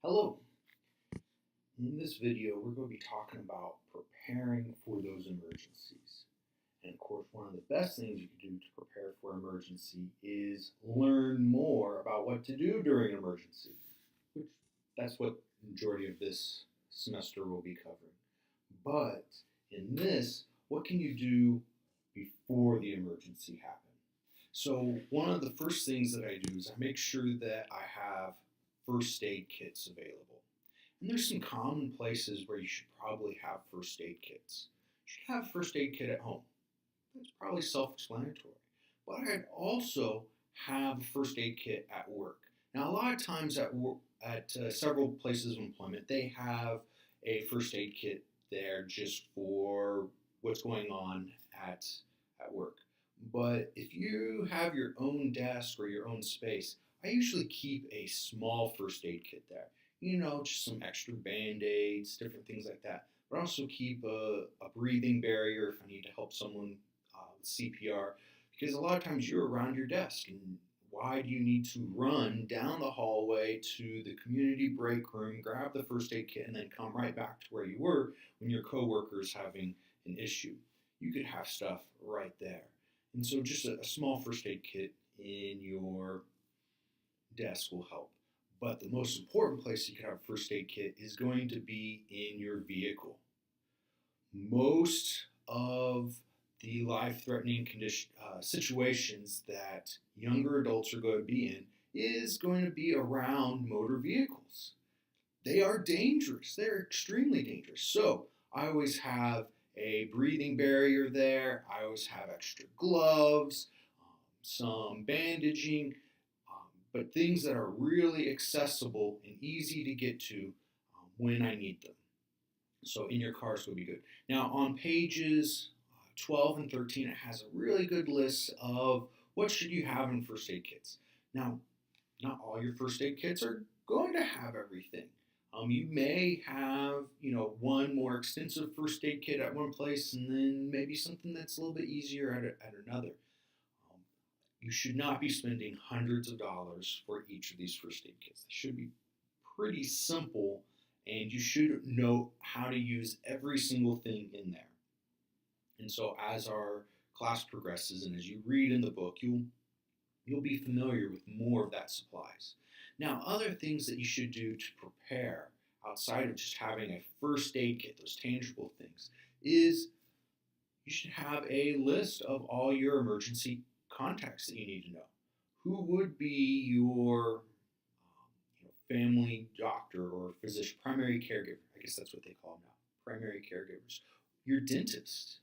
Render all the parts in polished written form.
Hello. In this video, we're going to be talking about preparing for those emergencies. And of course, one of the best things you can do to prepare for emergency is learn more about what to do during an emergency, which that's what the majority of this semester will be covering. But in this, what can you do before the emergency happens? So one of the first things that I do is I make sure that I have first aid kits available. And there's some common places where you should probably have first aid kits. You should have a first aid kit at home. That's probably self-explanatory. But I'd also have a first aid kit at work. Now, a lot of times at work, at several places of employment, they have a first aid kit there just for what's going on at work. But if you have your own desk or your own space, I usually keep a small first aid kit there. Just some extra band-aids, different things like that. But also keep a breathing barrier if I need to help someone with CPR. Because a lot of times you're around your desk, and why do you need to run down the hallway to the community break room, grab the first aid kit, and then come right back to where you were when your coworker is having an issue? You could have stuff right there. And so just a small first aid kit in your desk will help. But the most important place you can have a first aid kit is going to be in your vehicle. Most of the life-threatening situations that younger adults are going to be in is going to be around motor vehicles. They are dangerous. They're extremely dangerous. So I always have a breathing barrier there. I always have extra gloves, some bandaging, but things that are really accessible and easy to get to when I need them. So in your cars will be good. Now on pages 12 and 13, it has a really good list of what should you have in first aid kits. Now, not all your first aid kits are going to have everything. You may have, one more extensive first aid kit at one place and then maybe something that's a little bit easier at another. You should not be spending hundreds of dollars for each of these first aid kits. They should be pretty simple, and you should know how to use every single thing in there. And so as our class progresses and as you read in the book, you'll be familiar with more of that supplies. Now, other things that you should do to prepare outside of just having a first aid kit, those tangible things, is you should have a list of all your emergency contacts that you need to know. Who would be your family doctor or physician, primary caregiver? I guess that's what they call them now, primary caregivers. Your dentist,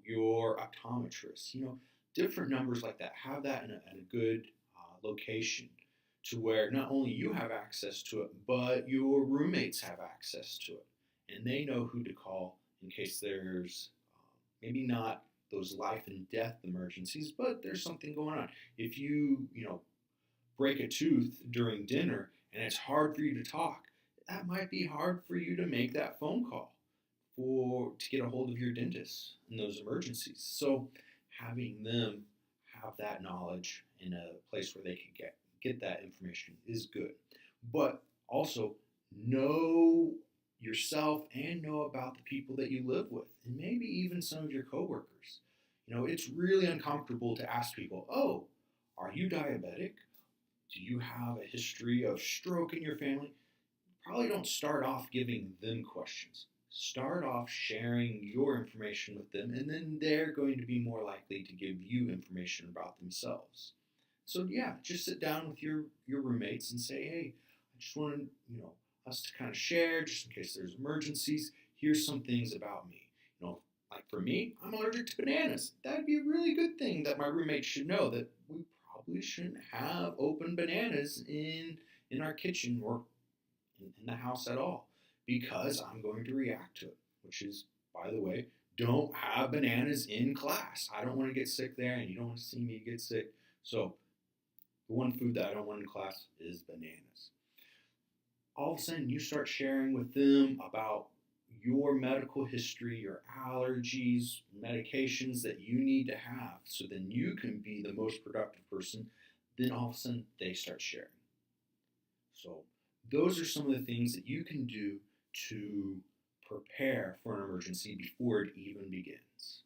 your optometrist, different numbers like that. Have that in a good location to where not only you have access to it, but your roommates have access to it. And they know who to call in case there's maybe not those life and death emergencies, but there's something going on. If you, break a tooth during dinner and it's hard for you to talk, that might be hard for you to make that phone call to get a hold of your dentist in those emergencies. So having them have that knowledge in a place where they can get that information is good. But also know yourself and know about the people that you live with, and maybe even some of your coworkers. It's really uncomfortable to ask people, oh, are you diabetic? Do you have a history of stroke in your family? Probably don't start off giving them questions. Start off sharing your information with them, and then they're going to be more likely to give you information about themselves. So yeah, just sit down with your roommates and say, hey, I just wanted, us to kind of share just in case there's emergencies. Here's some things about me. Like for me, I'm allergic to bananas. That'd be a really good thing that my roommates should know, that we probably shouldn't have open bananas in our kitchen or in the house at all, because I'm going to react to it, which is, by the way, don't have bananas in class. I don't want to get sick there, and you don't want to see me get sick. So the one food that I don't want in class is bananas. All of a sudden, you start sharing with them about your medical history, your allergies, medications that you need to have, so then you can be the most productive person. Then all of a sudden, they start sharing. So those are some of the things that you can do to prepare for an emergency before it even begins.